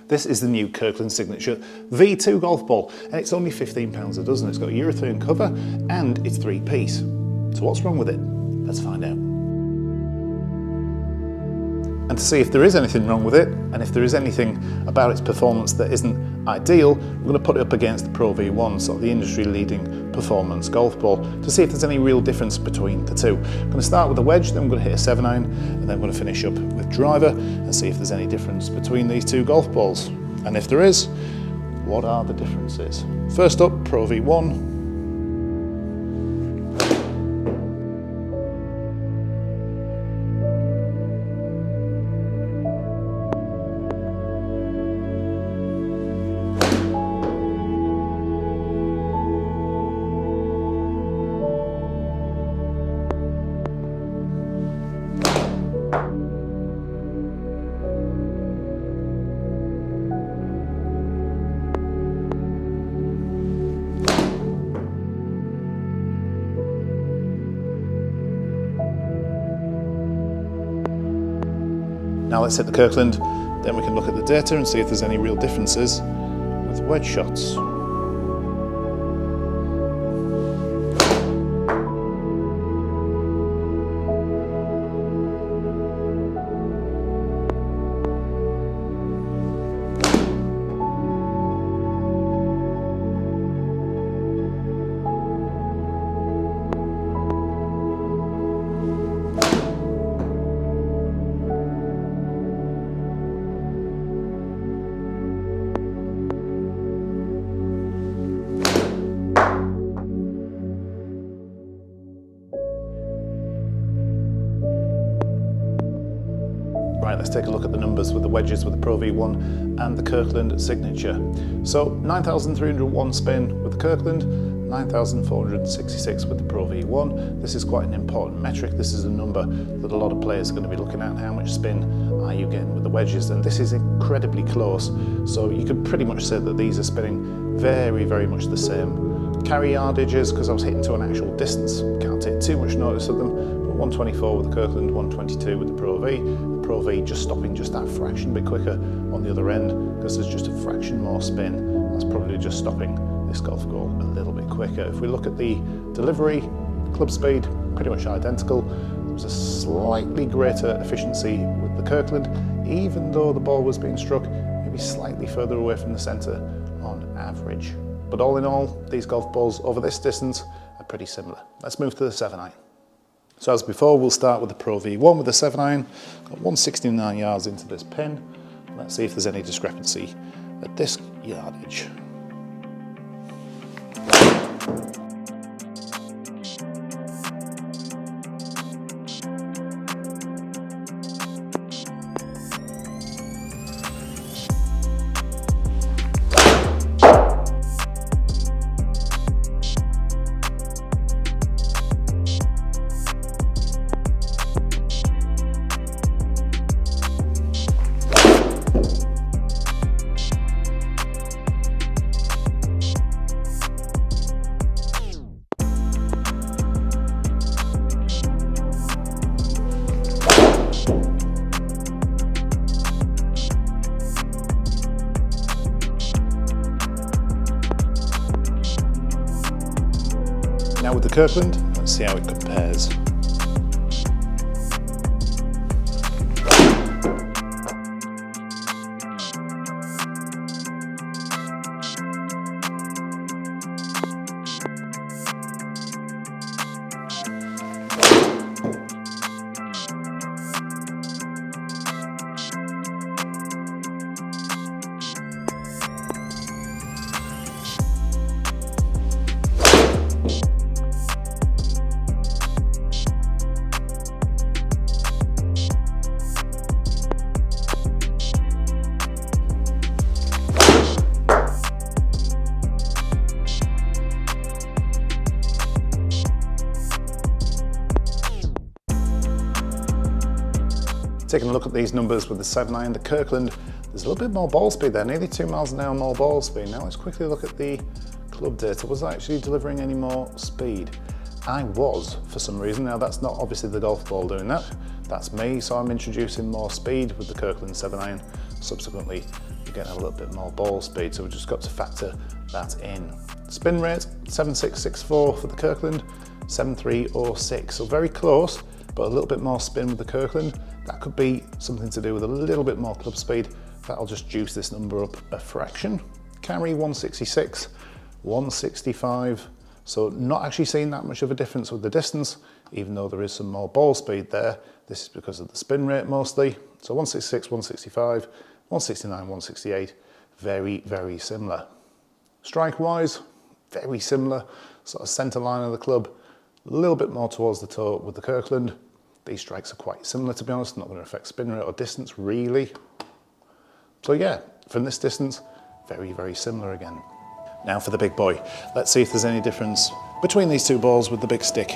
This is the new Kirkland Signature V2 golf ball, and it's only £15 a dozen. It's got a urethane cover and it's 3-piece. So what's wrong with it? Let's find out. And to see if there is anything wrong with it, and if there is anything about its performance that isn't ideal, we're going to put it up against the Pro V1, sort of the industry-leading performance golf ball, to see if there's any real difference between the two. I'm going to start with the wedge, then I'm going to hit a 7-iron, and then I'm going to finish up with driver and see if there's any difference between these two golf balls. And if there is, what are the differences? First up, Pro V1. Now let's hit the Kirkland, then we can look at the data and see if there's any real differences with wedge shots. Right, let's take a look at the numbers with the wedges with the Pro V1 and the Kirkland Signature. So 9,301 spin with the Kirkland, 9,466 with the Pro V1. This is quite an important metric. This is a number that a lot of players are going to be looking at. How much spin are you getting with the wedges? And this is incredibly close. So you could pretty much say that these are spinning very, very much the same. Carry yardages, because I was hitting to an actual distance, can't take too much notice of them. But 124 with the Kirkland, 122 with the Pro V. The Pro V just stopping just that fraction bit quicker on the other end, because there's just a fraction more spin. That's probably just stopping this golf ball a little bit quicker. If we look at the delivery, club speed, pretty much identical. There was a slightly greater efficiency with the Kirkland, even though the ball was being struck maybe slightly further away from the centre on average. But all in all, these golf balls over this distance are pretty similar. Let's move to the 7-iron. So as before, we'll start with the Pro V1 with the 7-iron. Got 169 yards into this pin. Let's see if there's any discrepancy at this yardage. Now with the Kirkland, let's see how it compares. Taking a look at these numbers with the 7-iron, the Kirkland, there's a little bit more ball speed there, nearly 2 miles an hour more ball speed. Now let's quickly look at the club data. Was I actually delivering any more speed? I was, for some reason. Now that's not obviously the golf ball doing that, that's me, so I'm introducing more speed with the Kirkland 7-iron. subsequently you're getting a little bit more ball speed, so we've just got to factor that in. Spin rate, 7664 for the Kirkland, 7306, so very close, but a little bit more spin with the Kirkland. That could be something to do with a little bit more club speed. That'll just juice this number up a fraction. Carry 166, 165, so not actually seeing that much of a difference with the distance, even though there is some more ball speed there. This is because of the spin rate mostly. So 166, 165, 169, 168, very, very similar. Strike-wise, very similar, sort of centre line of the club, a little bit more towards the toe with the Kirkland. These strikes are quite similar, to be honest, not going to affect spin rate or distance really. So yeah, from this distance, very, very similar again. Now for the big boy. Let's see if there's any difference between these two balls with the big stick.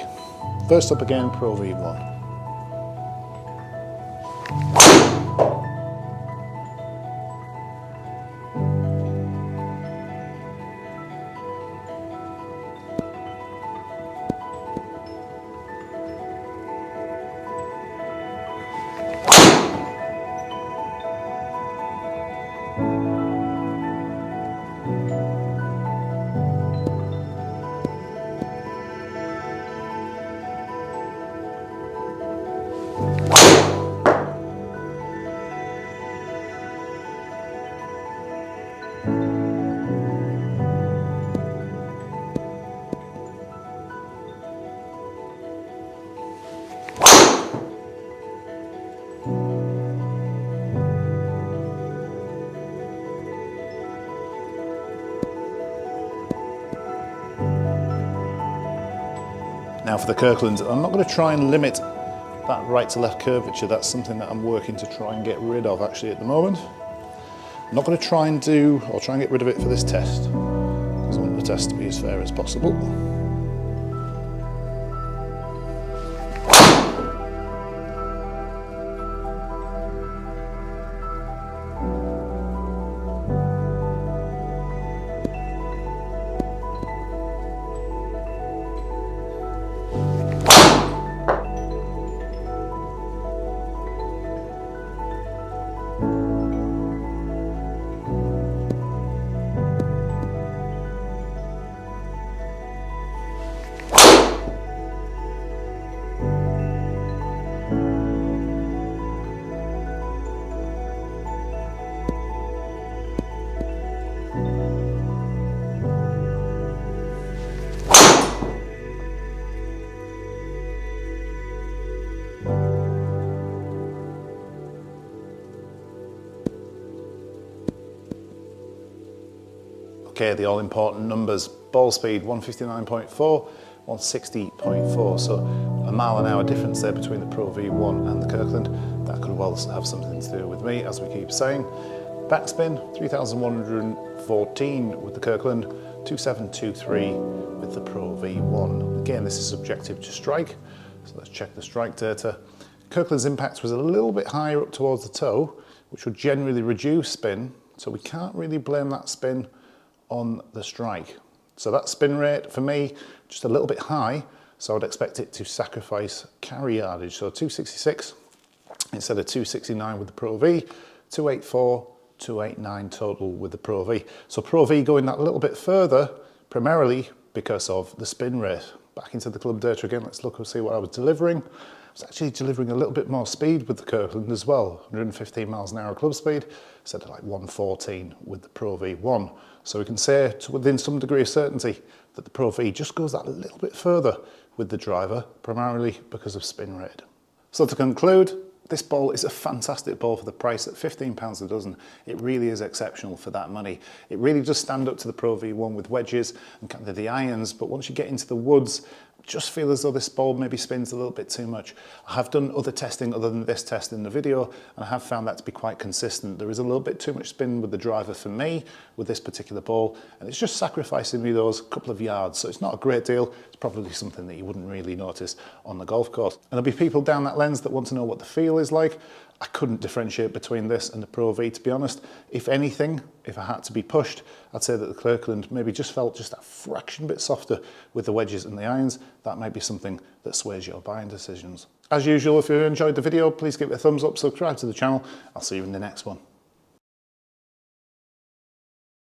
First up again, Pro V1. Now for the Kirkland, I'm not going to try and limit that right to left curvature. That's something that I'm working to try and get rid of actually at the moment. I'm not going to try and get rid of it for this test, because I want the test to be as fair as possible. Okay, the all-important numbers. Ball speed, 159.4, 160.4. So a mile an hour difference there between the Pro V1 and the Kirkland. That could well have something to do with me, as we keep saying. Backspin, 3,114 with the Kirkland, 2,723 with the Pro V1. Again, this is subjective to strike, so let's check the strike data. Kirkland's impact was a little bit higher up towards the toe, which would generally reduce spin, so we can't really blame that spin on the strike. So that spin rate for me, just a little bit high, so I'd expect it to sacrifice carry yardage. So 266 instead of 269 with the Pro V, 284, 289 total with the Pro V. So Pro V going that little bit further, primarily because of the spin rate. Back into the club data again, let's look and see what I was delivering. I was actually delivering a little bit more speed with the Kirkland as well, 115 miles an hour club speed, instead of like 114 with the Pro V1. So we can say within some degree of certainty that the Pro V just goes that little bit further with the driver, primarily because of spin rate. So to conclude, this ball is a fantastic ball for the price at £15 a dozen. It really is exceptional for that money. It really does stand up to the Pro V1 with wedges and kind of the irons, but once you get into the woods, just feel as though this ball maybe spins a little bit too much. I have done other testing other than this test in the video, and I have found that to be quite consistent. There is a little bit too much spin with the driver for me with this particular ball, and it's just sacrificing me those couple of yards. So it's not a great deal. It's probably something that you wouldn't really notice on the golf course. And there'll be people down that lens that want to know what the feel is like. I couldn't differentiate between this and the Pro V, to be honest. If anything, if I had to be pushed, I'd say that the Kirkland maybe just felt just that fraction bit softer with the wedges and the irons. That might be something that sways your buying decisions. As usual, if you enjoyed the video, please give it a thumbs up, subscribe to the channel. I'll see you in the next one.